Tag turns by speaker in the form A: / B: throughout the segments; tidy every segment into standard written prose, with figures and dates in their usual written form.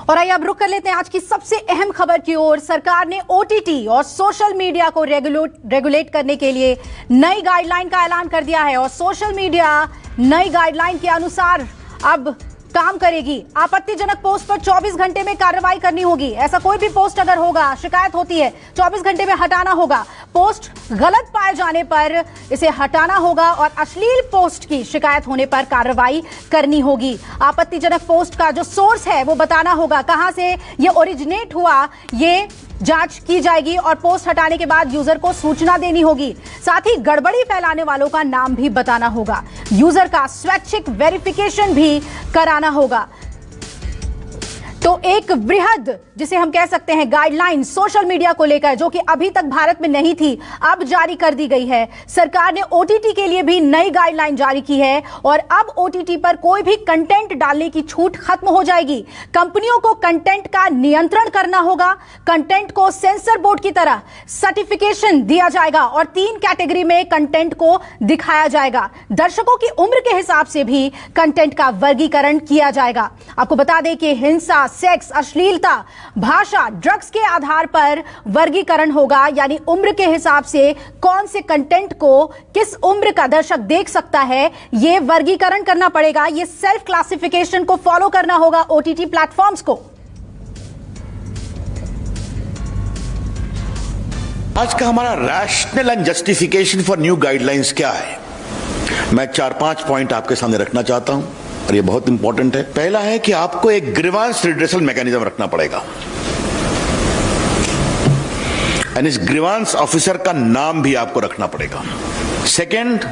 A: और आइए अब रुक कर लेते हैं आज की सबसे अहम खबर की ओर। सरकार ने ओटीटी और सोशल मीडिया को रेगुलेट करने के लिए नई गाइडलाइन का ऐलान कर दिया है और सोशल मीडिया नई गाइडलाइन के अनुसार अब काम करेगी। आपत्तिजनक पोस्ट पर 24 घंटे में कार्रवाई करनी होगी। ऐसा कोई भी पोस्ट अगर होगा, शिकायत होती है, 24 घंटे में हटाना होगा। पोस्ट गलत पाए जाने पर इसे हटाना होगा और अश्लील पोस्ट की शिकायत होने पर कार्रवाई करनी होगी। आपत्तिजनक पोस्ट का जो सोर्स है वो बताना होगा, कहां से ये ओरिजिनेट हुआ, ये जांच की जाएगी और पोस्ट हटाने के बाद यूजर को सूचना देनी होगी। साथ ही गड़बड़ी फैलाने वालों का नाम भी बताना होगा। यूजर का स्वैच्छिक वेरिफिकेशन भी कराना होगा। तो एक वृहद, जिसे हम कह सकते हैं गाइडलाइन सोशल मीडिया को लेकर, जो कि अभी तक भारत में नहीं थी, अब जारी कर दी गई है। सरकार ने ओटीटी के लिए भी नई गाइडलाइन जारी की है और अब ओटीटी पर कोई भी कंटेंट डालने की छूट खत्म हो जाएगी। कंपनियों को कंटेंट का नियंत्रण करना होगा। कंटेंट को सेंसर बोर्ड की तरह सर्टिफिकेशन दिया जाएगा और 3 कैटेगरी में कंटेंट को दिखाया जाएगा। दर्शकों की उम्र के हिसाब से भी कंटेंट का वर्गीकरण किया जाएगा। आपको बता दें कि हिंसा, सेक्स, अश्लीलता, भाषा, ड्रग्स के आधार पर वर्गीकरण होगा, यानी उम्र के हिसाब से कौन से कंटेंट को किस उम्र का दर्शक देख सकता है, यह वर्गीकरण करना पड़ेगा। यह सेल्फ क्लासिफिकेशन को फॉलो करना होगा ओटीटी प्लेटफॉर्म्स को।
B: आज का हमारा rational and justification for new guidelines क्या है, मैं 4-5 पॉइंट आपके सामने रखना चाहता हूं और ये बहुत इंपॉर्टेंट है। पहला है कि आपको एक ग्रीवांस रिड्रेसल मैकेनिज्म रखना पड़ेगा और इस ग्रीवांस ऑफिसर का नाम भी आपको रखना पड़ेगा। Second,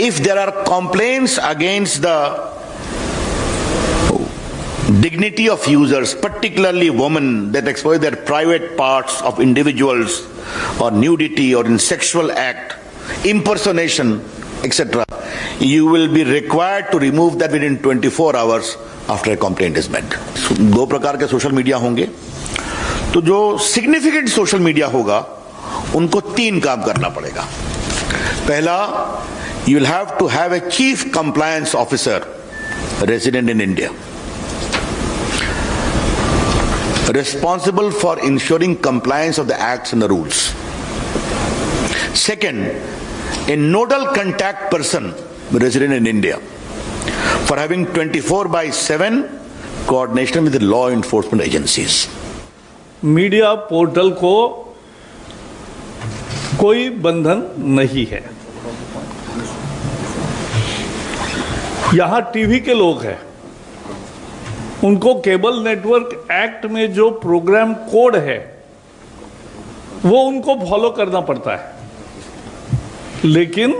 B: if there are complaints against the dignity of users, particularly women, that expose their private parts of individuals or nudity or in sexual act, impersonation, etc., you will be required to remove that within 24 hours after a complaint is made. दो प्रकार के social media होंगे, तो जो significant social media होगा उनको 3 काम करना पड़ेगा। पहला, you will have to have a chief compliance officer resident in India, responsible for ensuring compliance of the acts and the rules. Second, a nodal contact person resident in India for having 24/7 coordination with the law enforcement agencies.
C: Media portal को कोई बंधन नहीं है। यहां TV के लोग हैं, उनको केबल नेटवर्क एक्ट में जो प्रोग्राम कोड है वो उनको फॉलो करना पड़ता है, लेकिन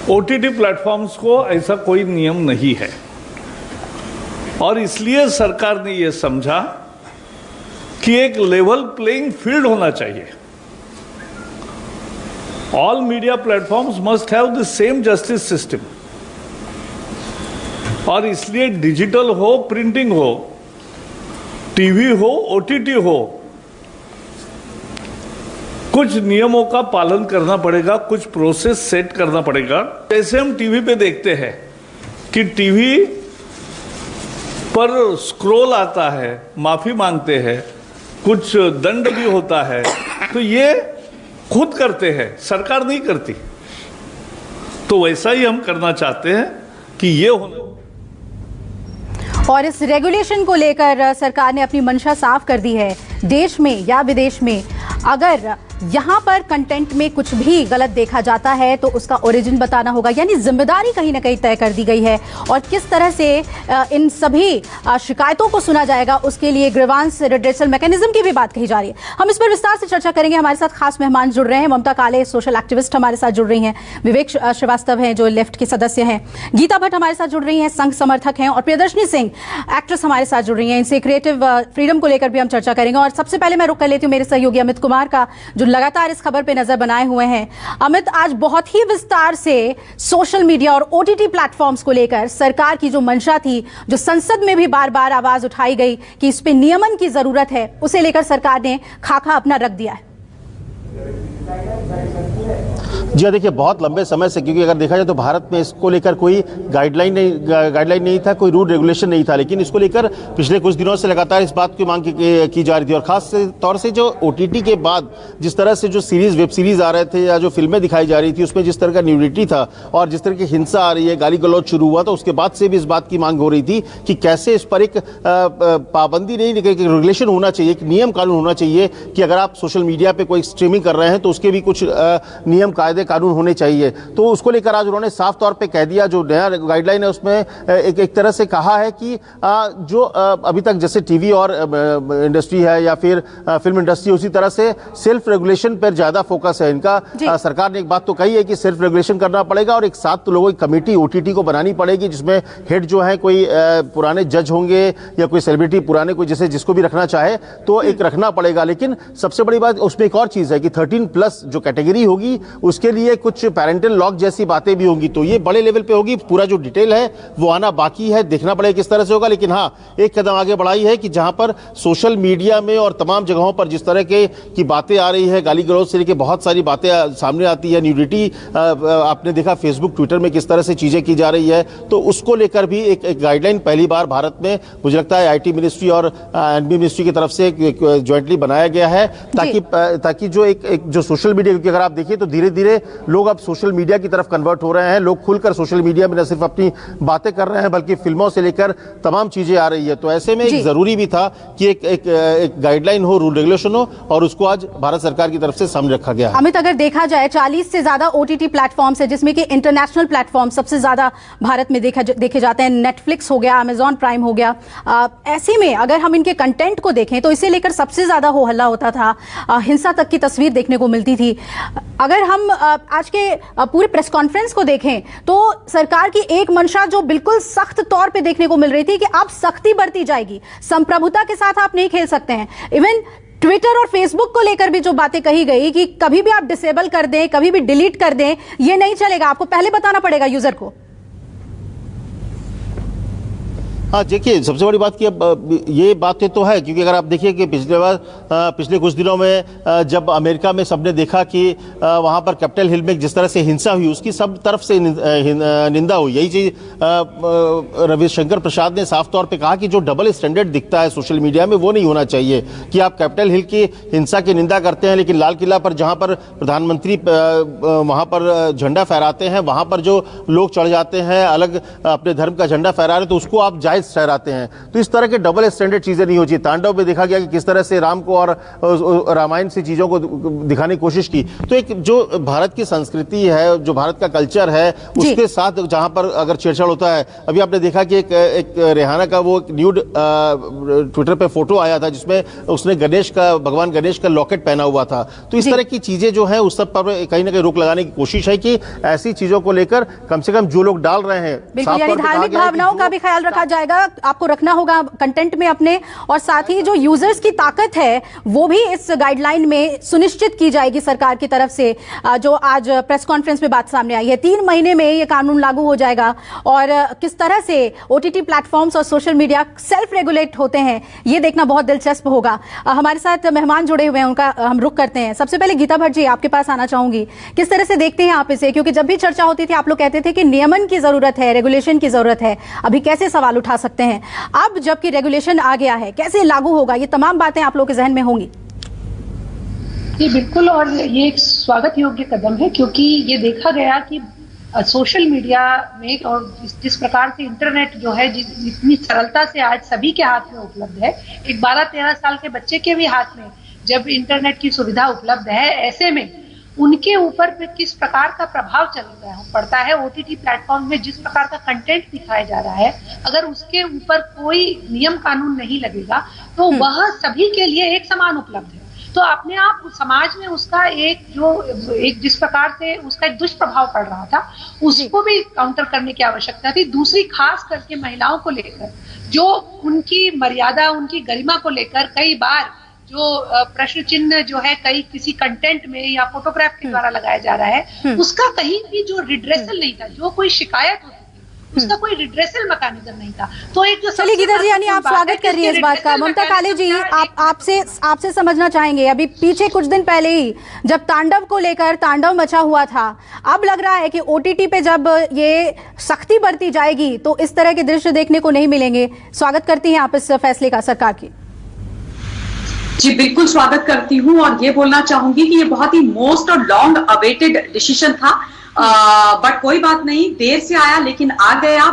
C: ओटीटी प्लेटफॉर्म्स को ऐसा कोई नियम नहीं है। और इसलिए सरकार ने ये समझा कि एक लेवल प्लेइंग फील्ड होना चाहिए। All media platforms must have the same justice system, और इसलिए डिजिटल हो, प्रिंटिंग हो, टीवी हो, ओटीटी हो, कुछ नियमों का पालन करना पड़ेगा, कुछ प्रोसेस सेट करना पड़ेगा। जैसे हम टीवी पे देखते हैं कि टीवी पर स्क्रॉल आता है, माफी मांगते हैं, कुछ दंड भी होता है, तो ये खुद करते हैं, सरकार नहीं करती। तो वैसा ही हम करना चाहते हैं कि ये होना।
A: और इस रेगुलेशन को लेकर सरकार ने अपनी मंशा साफ कर दी है। देश में या विदेश में अगर यहां पर कंटेंट में कुछ भी गलत देखा जाता है तो उसका ओरिजिन बताना होगा, यानी जिम्मेदारी कहीं ना कहीं तय कर दी गई है। और किस तरह से इन सभी शिकायतों को सुना जाएगा, उसके लिए ग्रीवांस रिड्रेसल मैकेनिज्म की भी बात कही जा रही है। हम इस पर विस्तार से चर्चा करेंगे। हमारे साथ खास मेहमान जुड़ रहे हैं। ममता काले, सोशल एक्टिविस्ट, हमारे साथ जुड़ रही हैं। विवेक श्रीवास्तव हैं, जो लेफ्ट के सदस्य हैं। गीता भट्ट हमारे साथ जुड़ रही हैं, संघ समर्थक हैं। और प्रियदर्शनी सिंह, एक्ट्रेस, हमारे साथ जुड़ रही हैं। इनसे क्रिएटिव फ्रीडम को लेकर भी हम चर्चा करेंगे। और सबसे पहले मैं रुक कर लेती हूँ मेरे सहयोगी अमित कुमार का, जो लगातार इस खबर पे नजर बनाए हुए हैं। अमित, आज बहुत ही विस्तार से सोशल मीडिया और ओटीटी प्लेटफॉर्म्स को लेकर सरकार की जो मंशा थी, जो संसद में भी बार बार आवाज उठाई गई कि इस पे नियमन की जरूरत है, उसे लेकर सरकार ने खाका अपना रख दिया है।
D: जी देखिए, बहुत लंबे समय से, क्योंकि अगर देखा जाए तो भारत में इसको लेकर कोई गाइडलाइन नहीं था, कोई रूल रेगुलेशन नहीं था, लेकिन इसको लेकर पिछले कुछ दिनों से लगातार इस बात की मांग की जा रही थी। और खास तौर से जो OTT के बाद जिस तरह से जो वेब सीरीज आ रहे थे या जो फिल्में दिखाई जा रही थी, उसमें जिस तरह का न्यूडिटी था और जिस तरह की हिंसा आ रही है, गाली गलौज शुरू हुआ, तो उसके बाद से भी इस बात की मांग हो रही थी कि कैसे इस पर एक पाबंदी नहीं, रेगुलेशन होना चाहिए, एक नियम कानून होना चाहिए कि अगर आप सोशल मीडिया पे कोई स्ट्रीमिंग कर रहे हैं तो उसके भी कुछ नियम कायदे कानून होने चाहिए। तो उसको लेकर आज उन्होंने साफ तौर पे कह दिया, जो नया गाइडलाइन है उसमें एक तरह से कहा है कि जो अभी तक जैसे टीवी और इंडस्ट्री है या फिर फिल्म इंडस्ट्री, उसी तरह से सेल्फ रेगुलेशन पर ज्यादा फोकस है इनका। सरकार ने एक बात तो कही है कि सेल्फ रेगुलेशन करना पड़ेगा और एक साथ लोगों की कमेटी OTT को बनानी पड़ेगी, जिसमें हेड जो है कोई पुराने जज होंगे या कोई सेलिब्रिटी, पुराने कोई जैसे जिसको भी रखना चाहे तो एक रखना पड़ेगा। लेकिन सबसे बड़ी बात उसमें एक और चीज है कि 13+ जो कैटेगरी होगी उसके लिए कुछ पैरेंटल लॉक जैसी बातें भी होंगी, तो ये बड़े लेवल पे होगी। पूरा जो डिटेल है वो आना बाकी है, देखना पड़ेगा किस तरह से होगा। लेकिन हाँ, एक कदम आगे बढ़ाई है कि जहां पर सोशल मीडिया में और तमाम जगहों पर जिस तरह की बातें आ रही है, गाली गलौज से लेकर बहुत सारी बातें सामने आती है, न्यूडिटी आपने देखा फेसबुक ट्विटर में किस तरह से चीजें की जा रही है, तो उसको लेकर भी एक गाइडलाइन पहली बार भारत में मुझे लगता है IT मिनिस्ट्री और NB मिनिस्ट्री की तरफ से ज्वाइंटली बनाया गया है, ताकि जो एक जो सोशल मीडिया, क्योंकि अगर आप देखिए तो धीरे धीरे लोग अब सोशल मीडिया की तरफ कन्वर्ट हो रहे हैं। लोग खुलकर सोशल मीडिया में न सिर्फ अपनी बातें कर रहे हैं बल्कि फिल्मों से लेकर तमाम चीजें आ रही है। तो ऐसे में एक जरूरी भी था कि एक गाइडलाइन हो, रूल रेगुलेशन हो, और उसको आज भारत सरकार की तरफ से सामने रखा गया।
A: अमित, अगर देखा जाए 40 से ज्यादा OTT प्लेटफॉर्म्स है, जिसमें कि इंटरनेशनल प्लेटफॉर्म सबसे ज्यादा भारत में देखे जाते हैं। नेटफ्लिक्स हो गया, अमेजॉन प्राइम हो गया। ऐसे में अगर हम इनके कंटेंट को देखें तो इसे लेकर सबसे ज्यादा हो हल्ला होता था, हिंसा तक की तस्वीर देखने को मिलती थी। अगर हम आज के पूरे प्रेस कॉन्फ्रेंस को देखें तो सरकार की एक मंशा जो बिल्कुल सख्त तौर पे देखने को मिल रही थी कि अब सख्ती बरती जाएगी, संप्रभुता के साथ आप नहीं खेल सकते हैं। इवन ट्विटर और फेसबुक को लेकर भी जो बातें कही गई कि कभी भी आप डिसेबल कर दें, कभी भी डिलीट कर दें, ये नहीं चलेगा, आपको पहले बताना पड़ेगा यूजर को।
D: हाँ देखिए, सबसे बड़ी बात कि ये बातें तो है, क्योंकि अगर आप देखिए कि पिछले कुछ दिनों में जब अमेरिका में सबने देखा कि वहाँ पर कैपिटल हिल में जिस तरह से हिंसा हुई, उसकी सब तरफ से निंदा हुई। यही चीज रविशंकर प्रसाद ने साफ तौर पे कहा कि जो डबल स्टैंडर्ड दिखता है सोशल मीडिया में वो नहीं होना चाहिए, कि आप कैपिटल हिल की हिंसा की निंदा करते हैं लेकिन लाल किला पर जहाँ पर प्रधानमंत्री वहाँ पर झंडा फहराते हैं, वहाँ पर जो लोग चढ़ जाते हैं अलग अपने धर्म का झंडा फहरा रहे, तो उसको आप जायज ठहराते हैं। तो इस तरह के डबल स्टैंडर्ड चीजें नहीं होती। तांडव में देखा गया कि किस तरह से राम को और रामायण से चीजों को दिखाने की कोशिश की। तो एक जो भारत की संस्कृति है, जो भारत का कल्चर है, उसके साथ जहां पर अगर छेड़छाड़ होता है, अभी आपने देखा कि एक रेहाना का वो न्यूड ट्विटर पे फोटो आया था जिसमें उसने भगवान गणेश का लॉकेट पहना हुआ था। तो इस तरह की चीजें जो है उस सब पर कहीं ना कहीं रोक लगाने की कोशिश है कि ऐसी चीजों को लेकर कम से कम जो लोग डाल रहे हैं,
A: धार्मिक भावनाओं का भी ख्याल रखा जाएगा, आपको रखना होगा कंटेंट में अपने, और साथ ही जो यूजर्स की ताकत है वो भी इस गाइडलाइन में सुनिश्चित की जाएगी सरकार की तरफ से। जो आज प्रेस कॉन्फ्रेंस में बात सामने आई है, 3 महीने में ये कानून लागू हो जाएगा, और किस तरह से OTT प्लेटफॉर्म्स और सोशल मीडिया सेल्फ रेगुलेट होते हैं ये देखना बहुत दिलचस्प होगा। हमारे साथ मेहमान जुड़े हुए हैं, उनका हम रुख करते हैं। सबसे पहले गीता भट्ट जी, आपके पास आना चाहूंगी, किस तरह से देखते हैं आप इसे, क्योंकि जब भी चर्चा होती थी आप लोग कहते थे कि नियमन की जरूरत है, रेगुलेशन की जरूरत है, अभी कैसे सवाल उठा सकते हैं। अब जबकि रेगुलेशन आ गया है, कैसे लागू होगा, ये तमाम बातें आप लोगों के जहन में होंगी।
E: जी बिल्कुल, और ये एक स्वागत योग्य कदम है, क्योंकि ये देखा गया कि सोशल मीडिया में और जिस प्रकार से इंटरनेट जो है जितनी सरलता से आज सभी के हाथ में उपलब्ध है, एक 12-13 साल के बच्चे के भी हाथ में जब इंटरनेट की सुविधा उपलब्ध है, ऐसे में उनके ऊपर किस प्रकार का प्रभाव पड़ता है। OTT प्लेटफॉर्म में जिस प्रकार का कंटेंट दिखाया जा रहा है, अगर उसके ऊपर कोई नियम कानून नहीं लगेगा तो वह सभी के लिए एक समान उपलब्ध है। तो अपने आप समाज में उसका एक जिस प्रकार से उसका एक दुष्प्रभाव पड़ रहा था, उसको भी काउंटर करने की आवश्यकता थी। दूसरी, खास करके महिलाओं को लेकर जो उनकी मर्यादा, उनकी गरिमा को लेकर कई बार जो प्रश्न चिन्ह जो है किसी कंटेंट में या फोटोग्राफ के द्वारा लगाया जा रहा है, उसका कहीं भी जो रिड्रेसल नहीं था, जो कोई शिकायत होती थी उसका कोई रिड्रेसल मैकेनिज्म नहीं था। तो एक जो
A: चलिए गीता जी, यानी आप स्वागत कर रही है इस बात का। ममता काले जी, आपसे समझना चाहेंगे, अभी पीछे कुछ दिन पहले ही जब तांडव को लेकर तांडव मचा हुआ था, अब लग रहा है कि ओटीटी पे जब ये सख्ती बरती जाएगी तो इस तरह के दृश्य देखने को नहीं मिलेंगे। स्वागत करती हैं आप इस फैसले का सरकार की?
F: जी बिल्कुल स्वागत करती हूँ, और ये बोलना चाहूंगी कि ये बहुत ही मोस्ट और लॉन्ग अवेटेड डिसीजन था, बट कोई बात नहीं, देर से आया लेकिन आ गया।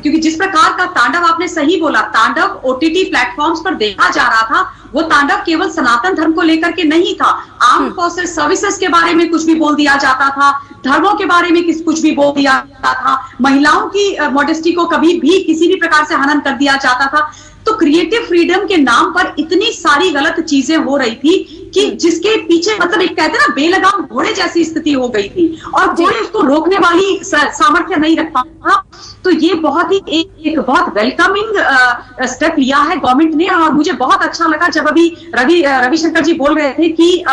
F: क्योंकि जिस प्रकार का तांडव, आपने सही बोला, तांडव ओटीटी प्लेटफॉर्म्स पर देखा जा रहा था, वो तांडव केवल सनातन धर्म को लेकर के नहीं था। आर्म्ड फोर्सेस सर्विसेज के बारे में कुछ भी बोल दिया जाता था, धर्मों के बारे में कुछ भी बोल दिया जाता था, महिलाओं की मॉडेस्टी को कभी भी किसी भी प्रकार से हनन कर दिया जाता था। तो क्रिएटिव फ्रीडम के नाम पर इतनी सारी गलत चीजें हो रही थी कि जिसके पीछे मतलब एक कहते हैं ना, बेलगाम घोड़े जैसी स्थिति हो गई थी, और घोड़े उसको रोकने वाली सामर्थ्य नहीं रख पाता। तो ये बहुत ही एक बहुत वेलकमिंग स्टेप लिया है गवर्नमेंट ने, और मुझे बहुत अच्छा लगा जब अभी रविशंकर जी बोल रहे थे कि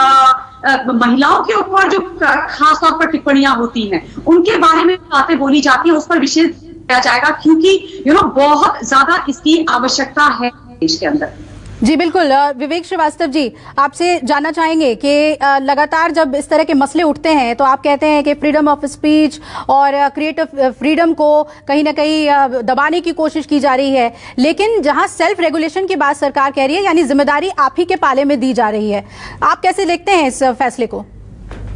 F: महिलाओं के ऊपर जो खास तौर पर टिप्पणियां होती हैं, उनके बारे में बातें बोली जाती हैं, उस पर विशेष किया जाएगा, क्योंकि बहुत ज्यादा इसकी आवश्यकता है देश के अंदर।
A: जी बिल्कुल। विवेक श्रीवास्तव जी, आपसे जानना चाहेंगे कि लगातार जब इस तरह के मसले उठते हैं तो आप कहते हैं कि फ्रीडम ऑफ स्पीच और क्रिएटिव फ्रीडम को कहीं ना कहीं दबाने की कोशिश की जा रही है, लेकिन जहां सेल्फ रेगुलेशन की बात सरकार कह रही है, यानी जिम्मेदारी आप ही के पाले में दी जा रही है, आप कैसे देखते हैं इस फैसले को?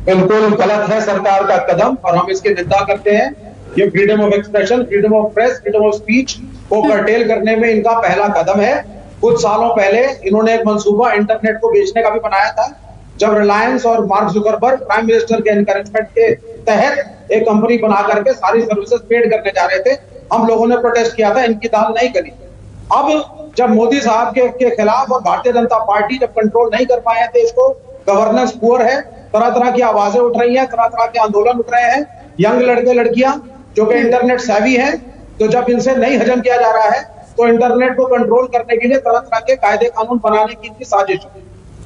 G: बिल्कुल गलत है सरकार का कदम, और हम इसकी निंदा करते हैं। ये freedom of expression, freedom of press, freedom of speech को कर्टेल करने में इनका पहला कदम है। कुछ सालों पहले इन्होंने एक मंसूबा इंटरनेट को बेचने का भी बनाया था, जब रिलायंस और मार्क जुकरबर्ग प्राइम मिनिस्टर के एनकरेजमेंट के तहत एक कंपनी बना करके सारी सर्विसेज पेड करने जा रहे थे। हम लोगों ने प्रोटेस्ट किया था, इनकी दाल नहीं करी। अब जब मोदी साहब के खिलाफ और भारतीय जनता पार्टी जब कंट्रोल नहीं कर पाए थे, इसको गवर्नेंस पुअर है, तरह तरह की आवाजें उठ रही हैं, तरह तरह के आंदोलन उठ रहे हैं। यंग लड़के लड़कियां जो कि इंटरनेट सेवी है, तो जब इनसे नहीं हजम किया जा रहा है तो इंटरनेट को कंट्रोल करने के लिए तरह तरह के कायदे कानून बनाने की इनकी साजिश है।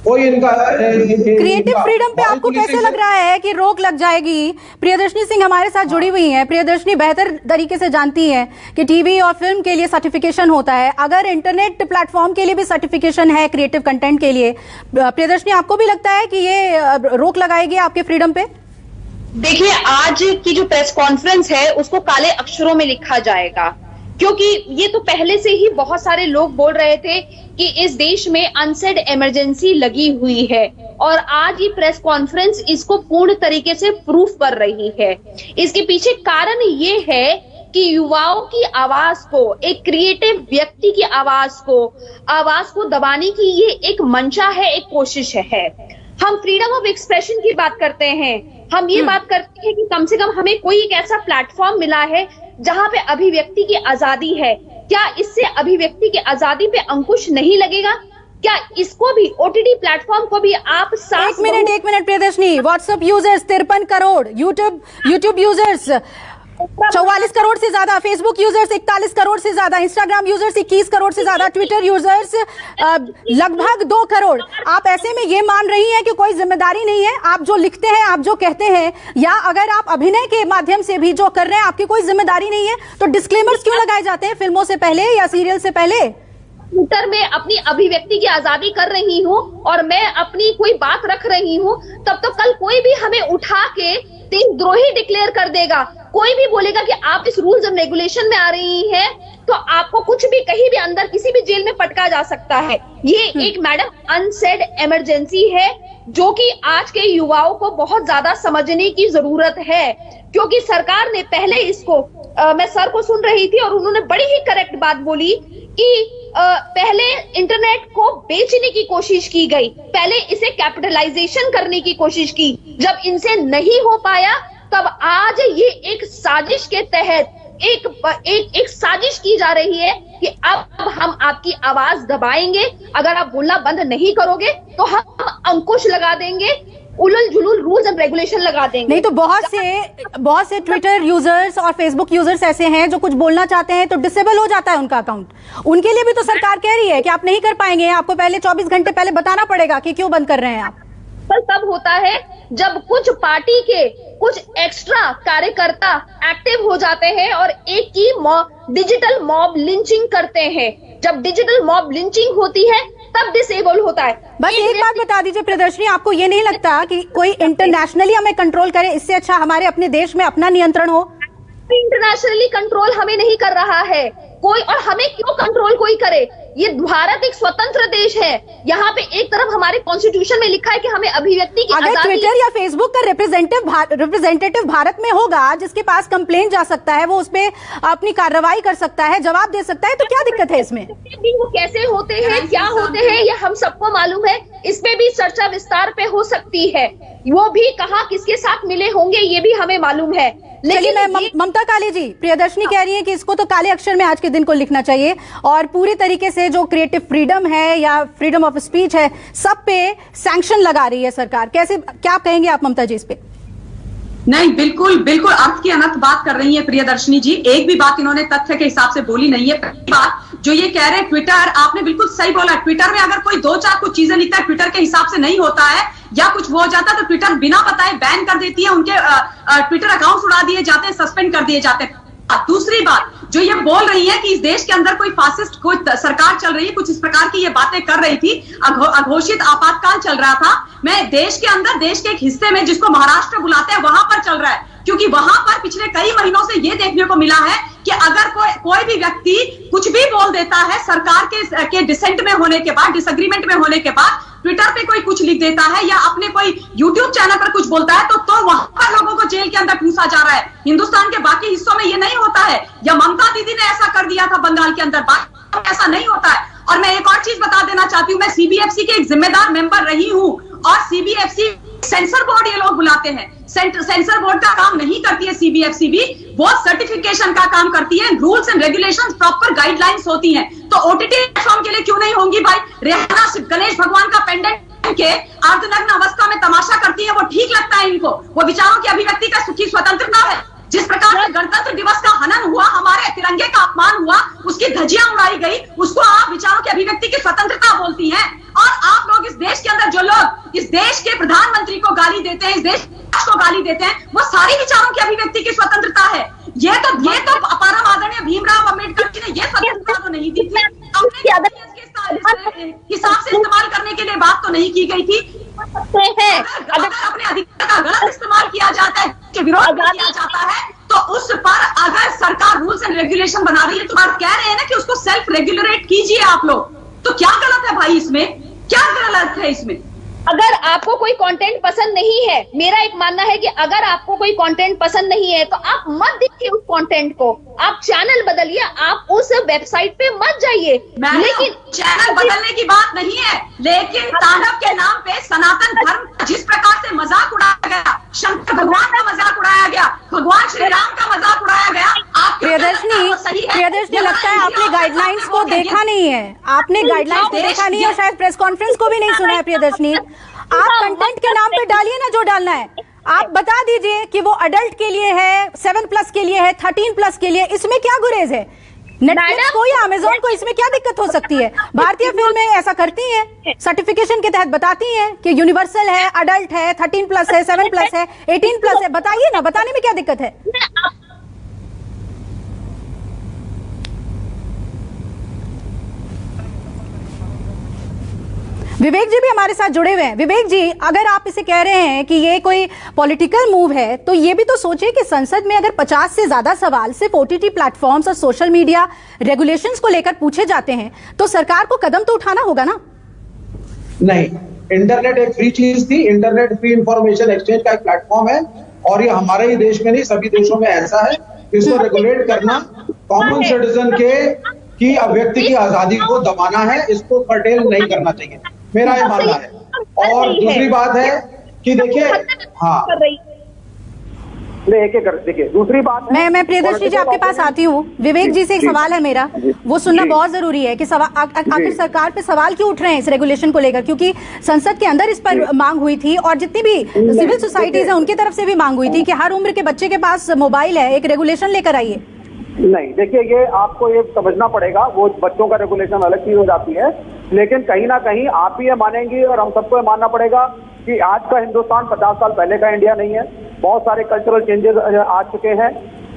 G: कोई इनका
A: क्रिएटिव फ्रीडम पे आपको कैसे लग रहा है कि रोक लग जाएगी? प्रियदर्शनी सिंह हमारे साथ जुड़ी हुई हैं। प्रियदर्शनी बेहतर तरीके से जानती हैं कि टीवी और फिल्म के लिए सर्टिफिकेशन होता है, अगर इंटरनेट प्लेटफॉर्म के लिए भी सर्टिफिकेशन है क्रिएटिव कंटेंट के लिए, प्रियदर्शनी आपको भी लगता है कि ये रोक लगाएगी आपके फ्रीडम पे?
H: देखिए, आज की जो प्रेस कॉन्फ्रेंस है उसको काले अक्षरों में लिखा जाएगा, क्योंकि ये तो पहले से ही बहुत सारे लोग बोल रहे थे कि इस देश में अनसेड इमरजेंसी लगी हुई है, और आज ये प्रेस कॉन्फ्रेंस इसको पूर्ण तरीके से प्रूफ कर रही है। इसके पीछे कारण ये है कि युवाओं की आवाज को, एक क्रिएटिव व्यक्ति की आवाज को दबाने की ये एक मंशा है, एक कोशिश है। हम फ्रीडम ऑफ एक्सप्रेशन की बात करते हैं, हम ये बात करते हैं कि कम से कम हमें कोई एक ऐसा प्लेटफॉर्म मिला है जहां पे अभिव्यक्ति की आजादी है। क्या इससे अभिव्यक्ति की आजादी पे अंकुश नहीं लगेगा? क्या इसको भी, ओटीटी प्लेटफॉर्म को भी आप
A: एक minute Priyadarshini, WhatsApp users 53 crore, YouTube users 44 crore से ज्यादा, फेसबुक यूजर्स 41 करोड़ से ज्यादा, इंस्टाग्राम यूजर्स 21 करोड़ से ज्यादा, ट्विटर यूजर्स लगभग 2 करोड़। आप ऐसे में ये मान रही हैं कि कोई जिम्मेदारी नहीं है? आप जो लिखते हैं, आप जो कहते हैं, या अगर आप अभिनय के माध्यम से भी जो कर रहे हैं, आपकी कोई जिम्मेदारी नहीं है, तो डिस्क्लेमर्स क्यों लगाए जाते हैं फिल्मों से पहले या सीरियल से पहले?
H: ट्विटर में अपनी अभिव्यक्ति की आजादी कर रही हूँ और मैं अपनी कोई बात रख रही हूँ, तब तो कल कोई भी हमें उठा के देशद्रोही डिक्लेयर कर देगा। कोई भी बोलेगा कि आप इस रूल्स एंड रेगुलेशन में आ रही हैं, तो आपको कुछ भी कहीं भी अंदर किसी भी जेल में पटका जा सकता है। ये एक मैडम अनसेड इमरजेंसी है, जो कि आज के युवाओं को बहुत ज्यादा समझने की जरूरत है, क्योंकि सरकार ने पहले इसको मैं सर को सुन रही थी और उन्होंने बड़ी ही करेक्ट बात बोली कि पहले इंटरनेट को बेचने की कोशिश की गई, पहले इसे कैपिटलाइजेशन करने की कोशिश की। जब इनसे नहीं हो पाया, तब आज ये एक साजिश के तहत एक साजिश की जा रही है कि अब हम आपकी आवाज दबाएंगे, अगर आप बोलना बंद नहीं करोगे तो हम अंकुश लगा देंगे, उलल जुलूल रूल्स एंड रेगुलेशन लगा देंगे।
A: नहीं तो बहुत से ट्विटर यूजर्स और फेसबुक यूजर्स ऐसे हैं जो कुछ बोलना चाहते हैं तो डिसेबल हो जाता है उनका अकाउंट। उनके लिए भी तो सरकार कह रही है कि आप नहीं कर पाएंगे, आपको पहले 24 घंटे पहले बताना पड़ेगा कि क्यों बंद कर रहे हैं आप।
H: तब होता है जब कुछ पार्टी के कुछ एक्स्ट्रा कार्यकर्ता एक्टिव हो जाते हैं और एक की डिजिटल मॉब लिंचिंग करते हैं। जब डिजिटल मॉब लिंचिंग होती है तब डिसेबल होता है।
A: बस एक बात बता दीजिए प्रियदर्शनी, आपको ये नहीं लगता कि कोई इंटरनेशनली हमें कंट्रोल करे, इससे अच्छा हमारे अपने देश में अपना नियंत्रण हो?
H: इंटरनेशनली कंट्रोल हमें नहीं कर रहा है कोई, और हमें क्यों कंट्रोल कोई करे? ये भारत एक स्वतंत्र देश है। यहाँ पे एक तरफ हमारे कॉन्स्टिट्यूशन में लिखा है कि हमें अभिव्यक्ति की
A: अगर
H: आजादी।
A: ट्विटर या फेसबुक का रिप्रेजेंटेटिव भारत में होगा, जिसके पास कंप्लेंट जा सकता है, वो उसपे अपनी कार्रवाई कर सकता है, जवाब दे सकता है, तो क्या दिक्कत है इसमें?
H: वो कैसे होते हैं, क्या होते हैं, ये हम सबको मालूम है। इसमें भी चर्चा विस्तार पे हो सकती है। वो भी कहाँ किसके साथ मिले होंगे ये भी हमें मालूम है।
A: लेकिन मैं ममता काली जी, प्रियदर्शनी कह रही है कि इसको तो काले अक्षर में आज के दिन को लिखना चाहिए और पूरी तरीके से जो क्रिएटिव फ्रीडम है या फ्रीडम ऑफ स्पीच है, सब पे सैंक्शन लगा रही है सरकार। कैसे, क्या कहेंगे आप ममता जी इस पे?
F: नहीं, बिल्कुल बिल्कुल अर्थ की अनर्थ बात कर रही है प्रियदर्शनी जी। एक भी बात इन्होंने तथ्य के हिसाब से बोली नहीं है। पहली बात जो ये कह रहे हैं ट्विटर, आपने बिल्कुल सही बोला। ट्विटर में अगर कोई दो चार कुछ चीजें लिखता है, ट्विटर के हिसाब से नहीं होता है या कुछ हो जाता है तो ट्विटर बिना बताए बैन कर देती है, उनके ट्विटर अकाउंट उड़ा दिए जाते हैं, सस्पेंड कर दिए जाते हैं। दूसरी बात जो ये बोल रही है कि इस देश के अंदर कोई फासिस्ट कोई सरकार चल रही है, कुछ इस प्रकार की ये बातें कर रही थी, अघोषित आपातकाल चल रहा था। मैं देश के अंदर, देश के एक हिस्से में जिसको महाराष्ट्र बुलाते हैं, वहां पर चल रहा है, क्योंकि वहां पर पिछले कई महीनों से ये देखने को मिला है कि अगर कोई भी व्यक्ति कुछ भी बोल देता है सरकार के डिसेंट में होने के बाद, डिसएग्रीमेंट में होने के बाद, ट्विटर पे कोई कुछ लिख देता है या अपने कोई यूट्यूब चैनल पर कुछ बोलता है तो वहां पर लोगों को जेल के अंदर ठूसा जा रहा है। हिंदुस्तान के बाकी हिस्सों में ये नहीं होता है, या ममता दीदी ने ऐसा कर दिया था बंगाल के अंदर, ऐसा नहीं होता है। और मैं एक और चीज बता देना चाहती हूँ, मैं सीबीएफसी के एक जिम्मेदार मेंबर रही हूँ और सीबीएफसी सेंसर बोर्ड ये लोग बुलाते हैं। सेंसर बोर्ड का काम नहीं करती है सीबीएफसी भी, वो सर्टिफिकेशन का काम करती है। Rules and regulations, proper guidelines होती हैं। तो ओटीटी प्लेटफॉर्म के लिए क्यों नहीं होंगी भाई? रेहाना गणेश भगवान का पेंडेंट के अर्धनग्न अवस्था में तमाशा करती है, वो ठीक लगता है इनको? वो विचारों की अभिव्यक्ति का सुखी स्वतंत्रता है। जिस प्रकार से गणतंत्र दिवस का हनन हुआ, हमारे तिरंगे का अपमान हुआ, उसकी धज्जियां उड़ाई गई, उसको आप विचारों की अभिव्यक्ति की स्वतंत्रता बोलती हैं। और आप लोग इस देश के अंदर जो लोग इस देश के प्रधानमंत्री को गाली देते हैं, इस देश को गाली देते हैं, वो सारी विचारों की अभिव्यक्ति की स्वतंत्रता है। ये तो परम आदरणीय भीमराव अम्बेडकर जी ने ये स्वतंत्रता तो नहीं दी थी, हिसाब से इस्तेमाल करने के लिए बात तो नहीं की गई थी। अगर अपने अधिकार का गलत इस्तेमाल किया जाता है, विरोध किया जाता है, तो उस पर अगर सरकार रूल्स एंड रेगुलेशन बना रही है, तो आप कह रहे हैं ना कि उसको सेल्फ रेगुलेट कीजिए आप लोग, तो क्या गलत है भाई इसमें? क्या गलत है इसमें?
H: अगर आपको कोई कंटेंट पसंद नहीं है, मेरा एक मानना है कि अगर आपको कोई कंटेंट पसंद नहीं है तो आप मत देखिए उस कंटेंट को, आप चैनल बदलिए, आप उस वेबसाइट पे मत जाइए।
F: लेकिन चैनल बदलने की बात नहीं है, लेकिन तांडव के नाम पे सनातन धर्म जिस प्रकार से मजाक उड़ाया गया, शंकर भगवान का मजाक उड़ाया गया, भगवान श्री राम का मजाक उड़ाया गया।
A: प्रियदर्शनी लगता है आपने गाइडलाइंस को देखा नहीं है, आपने गाइडलाइंस देखा नहीं है, शायद प्रेस कॉन्फ्रेंस को भी नहीं सुना है। प्रियदर्शनी, आप कंटेंट के नाम पे डालिए ना जो डालना है, आप बता दीजिए कि वो अडल्ट के लिए है, 7+ के लिए है, 13+ के लिए, इसमें क्या गुरेज है? नेटफ्लिक्स को या अमेजोन को इसमें क्या दिक्कत हो सकती है? भारतीय फिल्में ऐसा करती हैं, सर्टिफिकेशन के तहत बताती हैं कि यूनिवर्सल है, अडल्ट है, 13+ है, 7+ है, 18+ है। बताइए ना, बताने में क्या दिक्कत है? विवेक जी भी हमारे साथ जुड़े हुए हैं। विवेक जी, अगर आप इसे कह रहे हैं कि ये कोई पॉलिटिकल मूव है, तो ये भी तो सोचिए कि संसद में अगर 50 से ज्यादा सवाल सिर्फ ओटीटी प्लेटफॉर्म्स और सोशल मीडिया रेगुलेशंस को लेकर पूछे जाते हैं, तो सरकार को कदम तो उठाना होगा ना?
G: नहीं, इंटरनेट एक फ्री चीज थी, इंटरनेट फ्री इंफॉर्मेशन एक्सचेंज का एक प्लेटफॉर्म है, और ये हमारे ही देश में नहीं, सभी देशों में ऐसा है। इसको रेगुलेट करना कॉमन सिटीजन की व्यक्ति की आजादी को दबाना है, इसको कर्टेल नहीं करना चाहिए, मेरा ये मानना है। और दूसरी बात है कि देखिए, हाँ,
I: देखिए दूसरी बात है,
A: मैं प्रियदर्शनी जी आपके पास आती हूँ। विवेक जी से एक सवाल है मेरा, वो सुनना बहुत जरूरी है कि आखिर सरकार पे सवाल क्यों उठ रहे हैं इस रेगुलेशन को लेकर, क्योंकि संसद के अंदर इस पर मांग हुई थी और जितनी भी सिविल सोसाइटीज है उनकी तरफ से भी मांग हुई थी कि हर उम्र के बच्चे के पास मोबाइल है, एक रेगुलेशन लेकर आइए।
I: नहीं, देखिए ये आपको ये समझना पड़ेगा, वो बच्चों का रेगुलेशन अलग चीज हो जाती है, लेकिन कहीं ना कहीं आप भी ये मानेंगी और हम सबको ये मानना पड़ेगा कि आज का हिंदुस्तान 50 साल पहले का इंडिया नहीं है। बहुत सारे कल्चरल चेंजेस आ चुके हैं।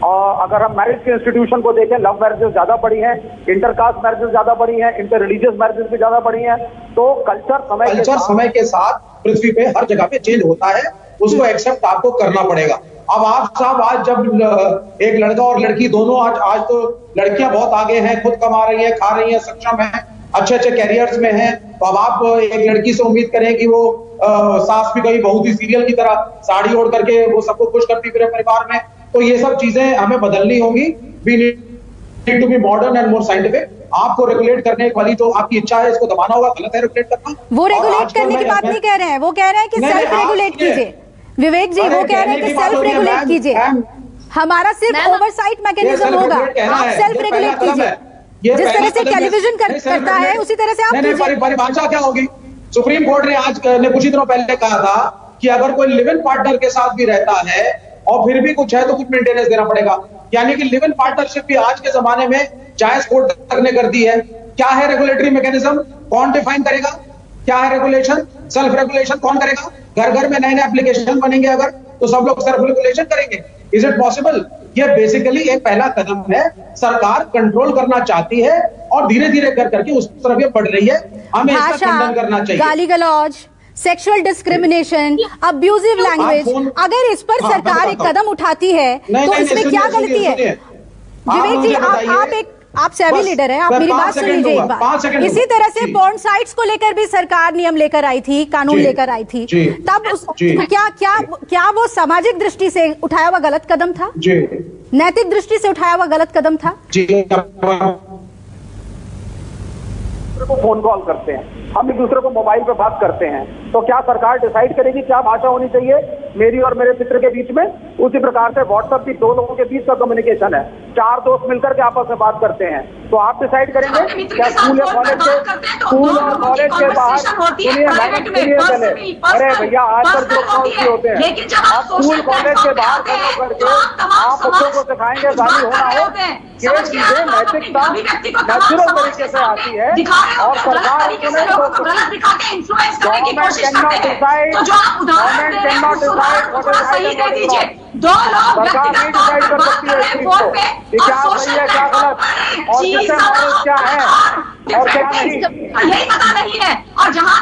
I: और अगर हम मैरिज के इंस्टीट्यूशन को देखें, लव मैरिजेस ज्यादा बढ़ी हैं, इंटरकास्ट मैरिजेस ज्यादा बढ़ी हैं, इंटर रिलीजियस मैरिजेस भी ज्यादा बढ़ी हैं। तो कल्चर समय के साथ पृथ्वी पे हर जगह पे चेंज होता है, उसको एक्सेप्ट आपको करना पड़ेगा। अब आप साहब, आज जब एक लड़का और लड़की दोनों आज तो लड़कियां बहुत आगे हैं, खुद कमा रही है, खा रही है, सक्षम है, अच्छे अच्छे कैरियर्स में हैं, तो अब आप एक लड़की से उम्मीद करें कि वो सास भी गई बहुत ही सीरियल की तरह साड़ी ओढ़ करके वो सबको खुश करती फिरे परिवार में, तो ये सब चीजें हमें बदलनी होंगी। We need to be modern and more scientific. आपको रेगुलेट करने वाली जो आपकी इच्छा है, इसको दबाना होगा, गलत है रेगुलेट करना।
A: वो रेगुलेट करने की बात नहीं कह रहे हैं, वो कह रहे हैं कि सेल्फ रेगुलेट कीजिए। विवेक जी वो कह रहे हैं कि सेल्फ रेगुलेट कीजिए, हमारा सिर्फ ओवरसाइट मैकेनिज्म होगा, आप सेल्फ रेगुलेट कीजिए। जिस तरह से टेलीविजन करता है उसी तरह से आप कीजिए।
G: परिभाषा क्या होगी? सुप्रीम कोर्ट ने आज कुछ ही दिनों पहले कहा था कि अगर कोई लिव इन पार्टनर के साथ भी रहता है और फिर भी कुछ है तो कुछ मेंटेनेंस देना पड़ेगा। यानी कि लिव इन पार्टनरशिप भी आज के जमाने में जायज कोर्ट तक ने कर दी है। क्या है रेगुलेटरी मैकेनिज्म? कौन डिफाइन करेगा? क्या है रेगुलेशन? सेल्फ रेगुलेशन कौन करेगा? घर घर में नए नए एप्लीकेशन बनेंगे अगर, तो सब लोग सेल्फ रेगुलेशन करेंगे? Is it possible? ये बेसिकली एक पहला कदम है। सरकार कंट्रोल करना चाहती है और धीरे धीरे कर करके उस तरफ ये बढ़ रही है। हमें इसका खंडन करना चाहिए।
A: गाली गलौज, सेक्सुअल डिस्क्रिमिनेशन, अब्यूजिव लैंग्वेज, अगर इस पर सरकार एक कदम उठाती है तो इसमें क्या गलती है? विवेक जी, आप सेवी लीडर हैं, आप मेरी बात सुन लीजिए एक बार। इसी तरह से पोर्न साइट्स को लेकर भी सरकार नियम लेकर आई थी, कानून लेकर आई थी, तब क्या वो सामाजिक दृष्टि से उठाया हुआ गलत कदम था? नैतिक दृष्टि से उठाया हुआ गलत कदम था?
I: को फोन कॉल करते हैं, हम एक दूसरे को मोबाइल पे बात करते हैं, तो क्या सरकार डिसाइड करेगी क्या भाषा होनी चाहिए मेरी और मेरे मित्र के बीच में? उसी प्रकार से व्हाट्सएप भी दो लोगों के बीच का कम्युनिकेशन है, चार दोस्त मिलकर के आपस में बात करते हैं, तो आप डिसाइड करेंगे क्या स्कूल या कॉलेज के बाहर? सुनिए पहले, अरे भैया आजकल जो पॉलिसी होते हैं, आप स्कूल कॉलेज के बाहर करके आप बच्चों को सिखाएंगे गाली होना हो, ये चीजें नैतिकता नेचुरल तरीके से आती है और सरकार
F: दो लोग
I: डिसाइड कर सकती है इस चीज को कि क्या सही है क्या गलत और किससे मॉरल क्या है और क्या नहीं,
F: यही पता नहीं है। और जहाँ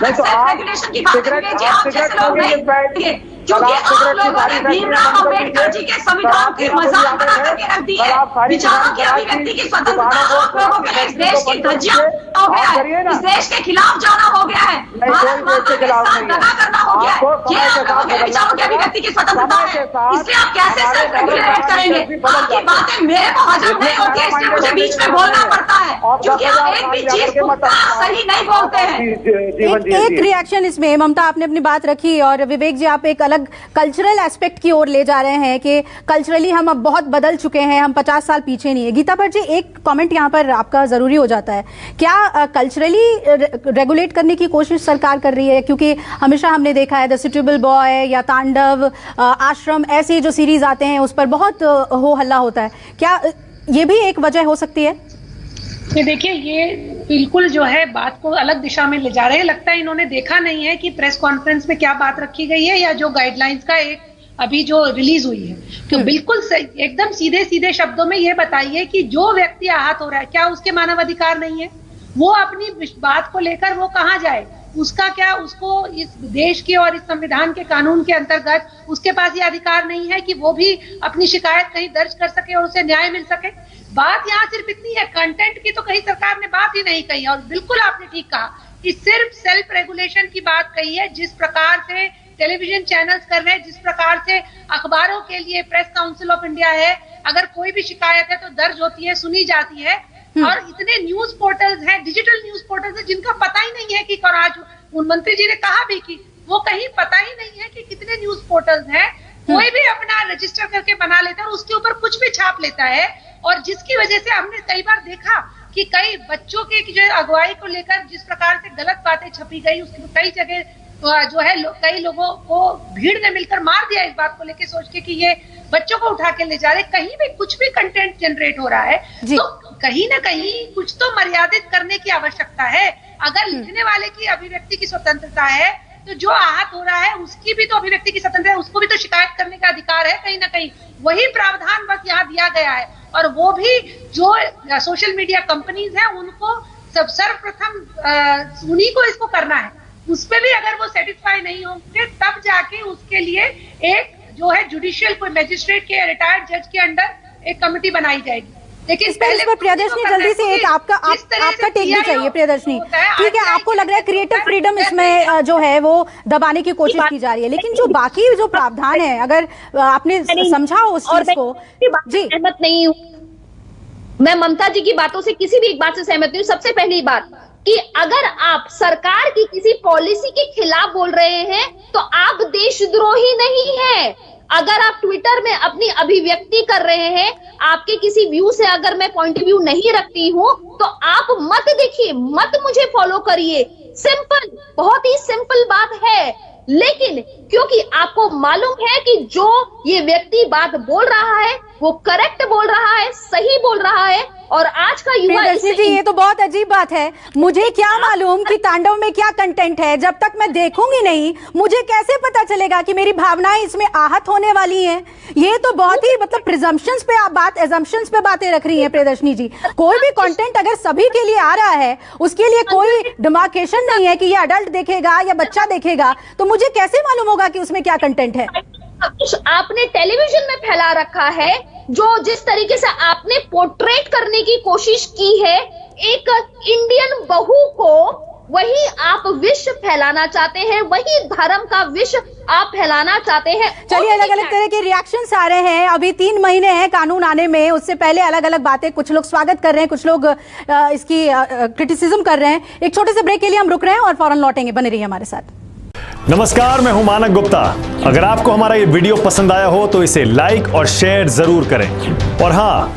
F: रेगुलेशन की बात करेंगे, आप जैसे लोग नहीं, क्योंकि आप लोगों ने भीमराव अम्बेडकर जी के संविधान के मजाक बना करके रख दी है, विचारों की अभिव्यक्ति की स्वतंत्रता आप लोगों के लिए इस देश की धज्जियां हो गया है, इस देश के खिलाफ जाना हो गया है, भारत माता के साथ दगा करना हो गया है, ये आप लोगों के विचारों की अभिव्यक्ति की स्वतंत्रता है। इसलिए आप कैसे सेल्फ रेगुलेट करेंगे? आपकी बातें मेरे को हजम नहीं होती है, इसलिए मुझे बीच में बोलना पड़ता है, क्योंकि आप एक भी चीज सही नहीं बोलते हैं।
A: एक रिएक्शन इसमें, ममता आपने अपनी बात रखी और विवेक जी आप एक अलग कल्चरल एस्पेक्ट की ओर ले जा रहे हैं कि कल्चरली हम अब बहुत बदल चुके हैं, हम 50 साल पीछे नहीं है। गीता भट्ट जी, एक कमेंट यहाँ पर आपका जरूरी हो जाता है, क्या कल्चरली रेगुलेट करने की कोशिश सरकार कर रही है? क्योंकि हमेशा हमने देखा है द सुटेबल बॉय या तांडव, आश्रम, ऐसे जो सीरीज आते हैं उस पर बहुत हो हल्ला होता है, क्या ये भी एक वजह हो सकती है?
E: ये देखिए, ये बिल्कुल जो है बात को अलग दिशा में ले जा रहे हैं। लगता है इन्होंने देखा नहीं है कि प्रेस कॉन्फ्रेंस में क्या बात रखी गई है या जो गाइडलाइंस का एक अभी जो रिलीज हुई है, तो बिल्कुल एकदम सीधे सीधे शब्दों में ये बताइए कि जो व्यक्ति आहत हो रहा है क्या उसके मानव अधिकार नहीं है? वो अपनी बात को लेकर वो कहाँ जाए? उसका क्या, उसको इस देश के और इस संविधान के कानून के अंतर्गत उसके पास ये अधिकार नहीं है कि वो भी अपनी शिकायत कहीं दर्ज कर सके और उसे न्याय मिल सके? बात यहाँ सिर्फ इतनी है, कंटेंट की तो कहीं सरकार ने बात ही नहीं कही। और बिल्कुल आपने ठीक कहा कि सिर्फ सेल्फ रेगुलेशन की बात कही है। जिस प्रकार से टेलीविजन चैनल्स कर रहे हैं, जिस प्रकार से अखबारों के लिए प्रेस काउंसिल ऑफ इंडिया है, अगर कोई भी शिकायत है तो दर्ज होती है, सुनी जाती है। और इतने न्यूज पोर्टल्स हैं, डिजिटल न्यूज पोर्टल्स हैं, जिनका पता ही नहीं है कि, और आज मंत्री जी ने कहा भी कि वो कहीं पता ही नहीं है कि कितने न्यूज पोर्टल्स हैं। कोई भी अपना रजिस्टर करके बना लेता है और उसके ऊपर कुछ भी छाप लेता है, और जिसकी वजह से हमने कई बार देखा कि कई बच्चों के जो अगुवाई को लेकर जिस प्रकार से गलत बातें छपी गई, उसकी कई जगह जो है कई लोगों को भीड़ ने मिलकर मार दिया इस बात को लेकर, सोच के कि ये बच्चों को उठा के ले जा रहे, कहीं भी कुछ भी कंटेंट जनरेट हो रहा है, तो कहीं ना कहीं कुछ तो मर्यादित करने की आवश्यकता है। अगर लिखने वाले की अभिव्यक्ति की स्वतंत्रता है, तो जो आहत हो रहा है उसकी भी तो अभिव्यक्ति की स्वतंत्रता है, उसको भी तो शिकायत करने का अधिकार है। कहीं ना कहीं वही प्रावधान बस यहाँ दिया गया है, और वो भी जो सोशल मीडिया कंपनीज हैं उनको सर्वप्रथम उन्हीं को इसको करना है। उस पे भी अगर वो सेटिस्फाई नहीं होंगे तब जाके उसके लिए एक जो है जुडिशियल कोई मजिस्ट्रेट के रिटायर्ड जज के अंडर एक कमेटी बनाई जाएगी। लेकिन
A: इस पर प्रियदर्शनी जल्दी से एक आपका टेक भी चाहिए प्रियदर्शनी। ठीक है, आपको लग रहा है क्रिएटिव फ्रीडम इसमें जो है वो दबाने की कोशिश की जा रही है, लेकिन जो बाकी जो प्रावधान है अगर आपने समझा उस चीज को। जी,
H: सहमत नहीं हूँ मैं, ममता जी की बातों से किसी भी एक बात से सहमत नहीं हूँ। सबसे पहली बात कि अगर आप सरकार की किसी पॉलिसी के खिलाफ बोल रहे हैं तो आप देशद्रोही नहीं हैं। अगर आप ट्विटर में अपनी अभिव्यक्ति कर रहे हैं, आपके किसी व्यू से अगर मैं पॉइंट ऑफ व्यू नहीं रखती हूं तो आप मत देखिए, मत मुझे फॉलो करिए। सिंपल, बहुत ही सिंपल बात है। लेकिन क्योंकि आपको मालूम है कि जो ये व्यक्ति बात बोल रहा है वो करेक्ट बोल रहा है, सही बोल रहा है, और आज का युवा
A: जी ये तो बहुत अजीब बात है। मुझे क्या मालूम कि तांडव में क्या कंटेंट है? जब तक मैं देखूंगी नहीं मुझे कैसे पता चलेगा कि मेरी भावनाएं इसमें आहत होने वाली हैं? ये तो बहुत ही मतलब प्रिजम्पशंस पे आप बात, एजम्पशंस पे बातें रख रही हैं प्रियदर्शनी जी। कोई भी कंटेंट अगर सभी के लिए आ रहा है उसके लिए कोई डिमार्केशन नहीं है कि ये अडल्ट देखेगा या बच्चा देखेगा, तो मुझे कैसे मालूम होगा कि उसमें क्या कंटेंट है?
H: आपने टेलीविजन में फैला रखा है, जो जिस तरीके से आपने पोर्ट्रेट करने की कोशिश की है एक इंडियन बहू को, वही आप विष फैलाना चाहते हैं, वही धर्म का विष आप फैलाना चाहते हैं।
A: चलिए, अलग अलग तरह के रिएक्शंस आ रहे हैं। अभी 3 महीने हैं कानून आने में, उससे पहले अलग अलग बातें, कुछ लोग स्वागत कर रहे हैं, कुछ लोग इसकी क्रिटिसिज्म कर रहे हैं। एक छोटे से ब्रेक के लिए हम रुक रहे हैं और फौरन लौटेंगे, बने रहिए हमारे साथ।
J: नमस्कार, मैं हूं मानक गुप्ता। अगर आपको हमारा ये वीडियो पसंद आया हो तो इसे लाइक और शेयर जरूर करें, और हां,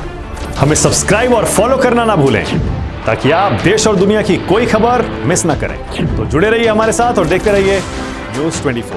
J: हमें सब्सक्राइब और फॉलो करना ना भूलें ताकि आप देश और दुनिया की कोई खबर मिस ना करें। तो जुड़े रहिए हमारे साथ और देखते रहिए न्यूज़ 24।